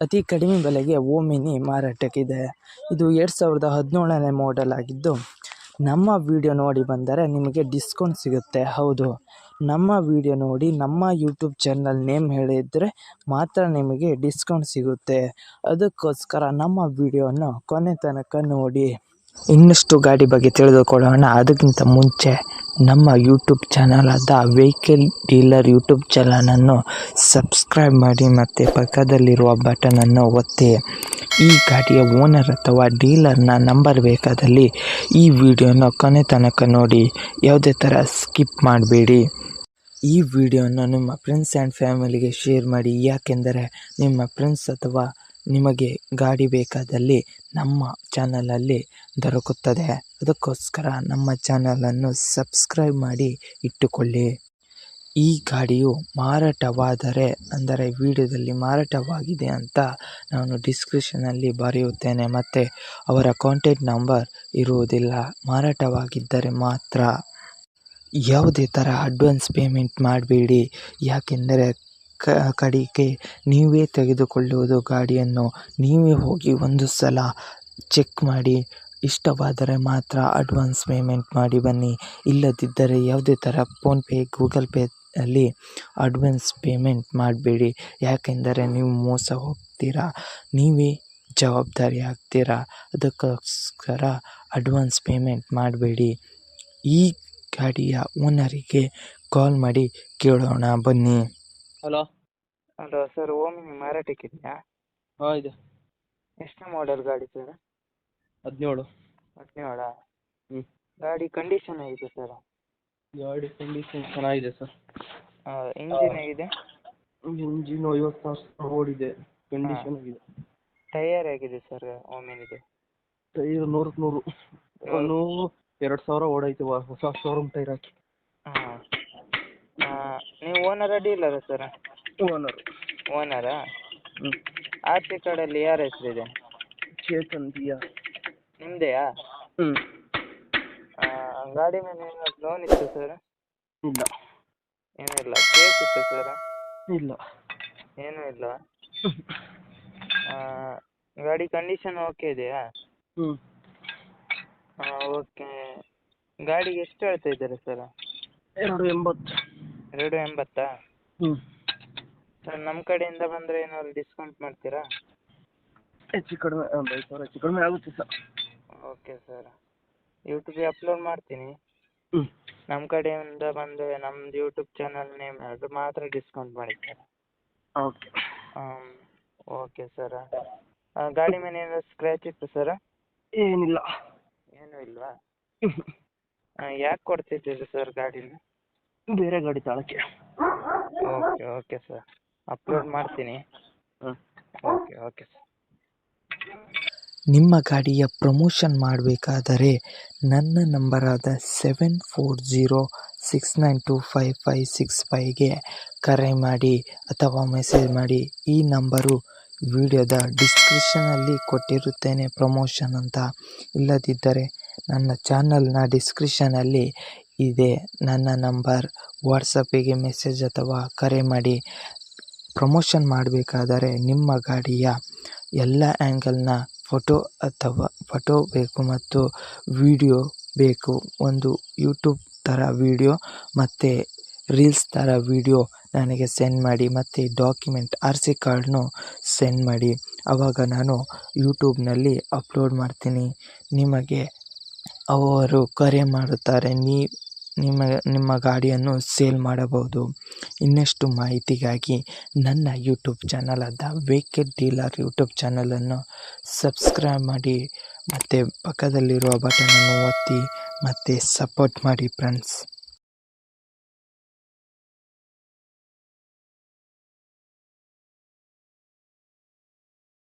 ಅತಿ ಕಡಿಮೆ ಬೆಲೆಗೆ ಓಮಿನಿ ಮಾರಾಟಕ್ಕಿದೆ. ಇದು 2017ನೇ ಮಾಡೆಲ್ ಆಗಿದ್ದು, ನಮ್ಮ ವಿಡಿಯೋ ನೋಡಿ ಬಂದರೆ ನಿಮಗೆ ಡಿಸ್ಕೌಂಟ್ ಸಿಗುತ್ತೆ. ಹೌದು, ನಮ್ಮ ವಿಡಿಯೋ ನೋಡಿ ನಮ್ಮ ಯೂಟ್ಯೂಬ್ ಚಾನಲ್ ನೇಮ್ ಹೇಳಿದರೆ ಮಾತ್ರ ನಿಮಗೆ ಡಿಸ್ಕೌಂಟ್ ಸಿಗುತ್ತೆ. ಅದಕ್ಕೋಸ್ಕರ ನಮ್ಮ ವಿಡಿಯೋನ ಕೊನೆ ತನಕ ನೋಡಿ. ಇನ್ನಷ್ಟು ಗಾಡಿ ಬಗ್ಗೆ ತಿಳಿದುಕೊಳ್ಳೋಣ. ಅದಕ್ಕಿಂತ ಮುಂಚೆ ನಮ್ಮ ಯೂಟ್ಯೂಬ್ ಚಾನಲ್ ಆದ ವೆಹಿಕಲ್ ಡೀಲರ್ ಯೂಟ್ಯೂಬ್ ಚಾನಲನ್ನು ಸಬ್ಸ್ಕ್ರೈಬ್ ಮಾಡಿ ಮತ್ತು ಪಕ್ಕದಲ್ಲಿರುವ ಬಟನನ್ನು ಒತ್ತಿ. ಈ ಗಾಡಿಯ ಓನರ್ ಅಥವಾ ಡೀಲರ್ನ ನಂಬರ್ ಬೇಕಾದಲ್ಲಿ ಈ ವಿಡಿಯೋನ ಕೊನೆ ತನಕ ನೋಡಿ, ಯಾವುದೇ ಥರ ಸ್ಕಿಪ್ ಮಾಡಬೇಡಿ. ಈ ವಿಡಿಯೋನ ನಿಮ್ಮ ಫ್ರೆಂಡ್ಸ್ ಆ್ಯಂಡ್ ಫ್ಯಾಮಿಲಿಗೆ ಶೇರ್ ಮಾಡಿ. ಯಾಕೆಂದರೆ ನಿಮ್ಮ ಫ್ರೆಂಡ್ಸ್ ಅಥವಾ ನಿಮಗೆ ಗಾಡಿ ಬೇಕಾದಲ್ಲಿ ನಮ್ಮ ಚಾನಲಲ್ಲಿ ದೊರಕುತ್ತದೆ. ಅದಕ್ಕೋಸ್ಕರ ನಮ್ಮ ಚಾನಲನ್ನು ಸಬ್ಸ್ಕ್ರೈಬ್ ಮಾಡಿ ಇಟ್ಟುಕೊಳ್ಳಿ. ಈ ಗಾಡಿಯು ಮಾರಾಟವಾದರೆ, ಅಂದರೆ ವಿಡಿಯೋದಲ್ಲಿ ಮಾರಾಟವಾಗಿದೆ ಅಂತ ನಾನು ಡಿಸ್ಕ್ರಿಪ್ಷನಲ್ಲಿ ಬರೆಯುತ್ತೇನೆ ಮತ್ತು ಅವರ ಕಾಂಟ್ಯಾಕ್ಟ್ ನಂಬರ್ ಇರುವುದಿಲ್ಲ. ಮಾರಾಟವಾಗಿದ್ದರೆ ಮಾತ್ರ. ಯಾವುದೇ ಥರ ಅಡ್ವಾನ್ಸ್ ಪೇಮೆಂಟ್ ಮಾಡಬೇಡಿ. ಯಾಕೆಂದರೆ ಕಡೆಗೆ ನೀವೇ ತೆಗೆದುಕೊಳ್ಳುವುದು ಗಾಡಿಯನ್ನು. ನೀವೇ ಹೋಗಿ ಒಂದು ಸಲ ಚೆಕ್ ಮಾಡಿ, ಇಷ್ಟವಾದರೆ ಮಾತ್ರ ಅಡ್ವಾನ್ಸ್ ಪೇಮೆಂಟ್ ಮಾಡಿ ಬನ್ನಿ. ಇಲ್ಲದಿದ್ದರೆ ಯಾವುದೇ ಥರ ಫೋನ್ಪೇ, ಗೂಗಲ್ ಪೇ ಅಲ್ಲಿ ಅಡ್ವಾನ್ಸ್ ಪೇಮೆಂಟ್ ಮಾಡಬೇಡಿ. ಯಾಕೆಂದರೆ ನೀವು ಮೋಸ ಹೋಗ್ತೀರಾ, ನೀವೇ ಜವಾಬ್ದಾರಿ ಆಗ್ತೀರಾ. ಅದಕ್ಕೋಸ್ಕರ ಅಡ್ವಾನ್ಸ್ ಪೇಮೆಂಟ್ ಮಾಡಬೇಡಿ. ಈ ಗಾಡಿಯ ಓನರಿಗೆ ಕಾಲ್ ಮಾಡಿ ಕೇಳೋಣ ಬನ್ನಿ. ಹಲೋ ಸರ್, ಓಮಿನಿ ಮಾರಾಟಕ್ಕಿದೆಯಾ? ಹಾಂ ಇದೆ. ಎಷ್ಟು ಮಾಡೆಲ್ ಗಾಡಿ ಸರ್? 17. 17? ಹ್ಞೂ. ಗಾಡಿ ಕಂಡೀಷನ್ ಆಗಿದೆ ಸರ್? ಗಾಡಿ ಕಂಡೀಷನ್ ಚೆನ್ನಾಗಿದೆ ಸರ್. ಇಂಜಿನ್ ಹೇಗಿದೆ? ಇಂಜಿನ್ 50,000 ಓಡಿದೆ. ಕಂಡೀಷನ್ ಆಗಿದೆ. ಟೈಯರ್ ಹೇಗಿದೆ ಸರ್ ಓಮಿನಿದು? ಟೈರ್ 100ಕ್ಕೆ 100. 2,000 ಓಡೈತೆ ಹೊಸ ಶೋರೂಮ್ ಟೈರ್ ಹಾಕಿ. ಹಾಂ. ನೀವು ಓನರಾ ಡೀಲರಾ ಸರ್? ಓನರಾ? ಹ್ಞೂ. ಆರ್ ಸಿ ಕಾರ್ಡಲ್ಲಿ ಯಾರ ಹೆಸರಿದೆ? ಚೇತನ್ ದಿಯಾ. ನಿಮ್ಮದೆಯಾ? ಹ್ಞೂ. ಗಾಡಿ ಮೇಲೆ ಏನಾದ್ರು ಲೋನ್ ಇತ್ತು ಸರ್? ಇಲ್ಲ. ಏನೂ ಇಲ್ಲ. ಕೇಸ್ ಇತ್ತು ಸರ್? ಇಲ್ಲ. ಏನೂ ಇಲ್ಲ. ಗಾಡಿ ಕಂಡೀಷನ್ ಓಕೆ ಇದೆಯಾ? ಹ್ಞೂ. ಓಕೆ. ಗಾಡಿಗೆ ಎಷ್ಟು ಹೇಳ್ತಾ ಇದ್ದಾರೆ ಸರ್? 280. 280? ಹ್ಞೂ. ಸರ್, ನಮ್ಮ ಕಡೆಯಿಂದ ಬಂದರೆ ಏನಾದ್ರು ಡಿಸ್ಕೌಂಟ್ ಮಾಡ್ತೀರಾ? ಹೆಚ್ಚು ಕಡಿಮೆ ಒಂದು 5,000 ಹೆಚ್ಚು ಕಡಿಮೆ ಆಗುತ್ತೆ ಸರ್. ಓಕೆ ಸರ್, ಯೂಟ್ಯೂಬಿಗೆ ಅಪ್ಲೋಡ್ ಮಾಡ್ತೀನಿ. ಹ್ಞೂ. ನಮ್ಮ ಕಡೆಯಿಂದ ಬಂದರೆ ನಮ್ಮದು ಯೂಟ್ಯೂಬ್ ಚಾನಲ್ ನೇಮ್ ಅದು ಮಾತ್ರ ಡಿಸ್ಕೌಂಟ್ ಮಾಡಿ ಸರ್. ಓಕೆ. Okay sir. ಗಾಡಿ ಮೇಲೆ ಏನಾದ್ರು ಸ್ಕ್ರ್ಯಾಚ್ ಇತ್ತು ಸರ್? ಏನಿಲ್ಲ. ಏನೂ ಇಲ್ವಾ? ಯಾಕೆ ಕೊಡ್ತಿದ್ದೀರಿ ಸರ್ ಗಾಡಿನ? ಬೇರೆ ಗಾಡಿ ತಾಳಕ್ಕೆ. ಓಕೆ ಸರ್, ಅಪ್ಲೋಡ್ ಮಾಡ್ತೀನಿ. ಹ್ಞೂ. Okay sir. ನಿಮ್ಮ ಗಾಡಿಯ ಪ್ರಮೋಷನ್ ಮಾಡಬೇಕಾದರೆ ನನ್ನ ನಂಬರಾದ 7406925565ಗೆ ಕರೆ ಮಾಡಿ ಅಥವಾ ಮೆಸೇಜ್ ಮಾಡಿ. ಈ ನಂಬರು ವಿಡಿಯೋದ ಡಿಸ್ಕ್ರಿಪ್ಷನಲ್ಲಿ ಕೊಟ್ಟಿರುತ್ತೇನೆ ಪ್ರಮೋಷನ್ ಅಂತ. ಇಲ್ಲದಿದ್ದರೆ ನನ್ನ ಚಾನಲ್ನ ಡಿಸ್ಕ್ರಿಪ್ಷನಲ್ಲಿ ಇದೆ ನನ್ನ ನಂಬರ್. ವಾಟ್ಸಪ್ಪಿಗೆ ಮೆಸೇಜ್ ಅಥವಾ ಕರೆ ಮಾಡಿ. ಪ್ರಮೋಷನ್ ಮಾಡಬೇಕಾದರೆ ನಿಮ್ಮ ಗಾಡಿಯ ಎಲ್ಲ ಆ್ಯಂಗಲ್ನ ಫೋಟೋ ಬೇಕು ಮತ್ತು ವಿಡಿಯೋ ಬೇಕು. ಒಂದು ಯೂಟ್ಯೂಬ್ ಥರ ವಿಡಿಯೋ ಮತ್ತು ರೀಲ್ಸ್ ಥರ ವಿಡಿಯೋ ನನಗೆ ಸೆಂಡ್ ಮಾಡಿ ಮತ್ತು ಡಾಕ್ಯುಮೆಂಟ್ RC ಕಾರ್ಡ್ನು ಸೆಂಡ್ ಮಾಡಿ. ಆವಾಗ ನಾನು ಯೂಟ್ಯೂಬ್ನಲ್ಲಿ ಅಪ್ಲೋಡ್ ಮಾಡ್ತೀನಿ. ನಿಮಗೆ ಅವರು ಕರೆ ಮಾಡುತ್ತಾರೆ. ನಿಮ್ಮ ಗಾಡಿಯನ್ನು ಸೇಲ್ ಮಾಡಬಹುದು. ಇನ್ನಷ್ಟು ಮಾಹಿತಿಗಾಗಿ ನನ್ನ ಯೂಟ್ಯೂಬ್ ಚಾನಲ್ ಆದ ವೆಹಿಕಲ್ ಡೀಲರ್ ಯೂಟ್ಯೂಬ್ ಚಾನಲನ್ನು ಸಬ್ಸ್ಕ್ರೈಬ್ ಮಾಡಿ ಮತ್ತು ಪಕ್ಕದಲ್ಲಿರುವ ಬಟನನ್ನು ಒತ್ತಿ ಮತ್ತು ಸಪೋರ್ಟ್ ಮಾಡಿ ಫ್ರೆಂಡ್ಸ್.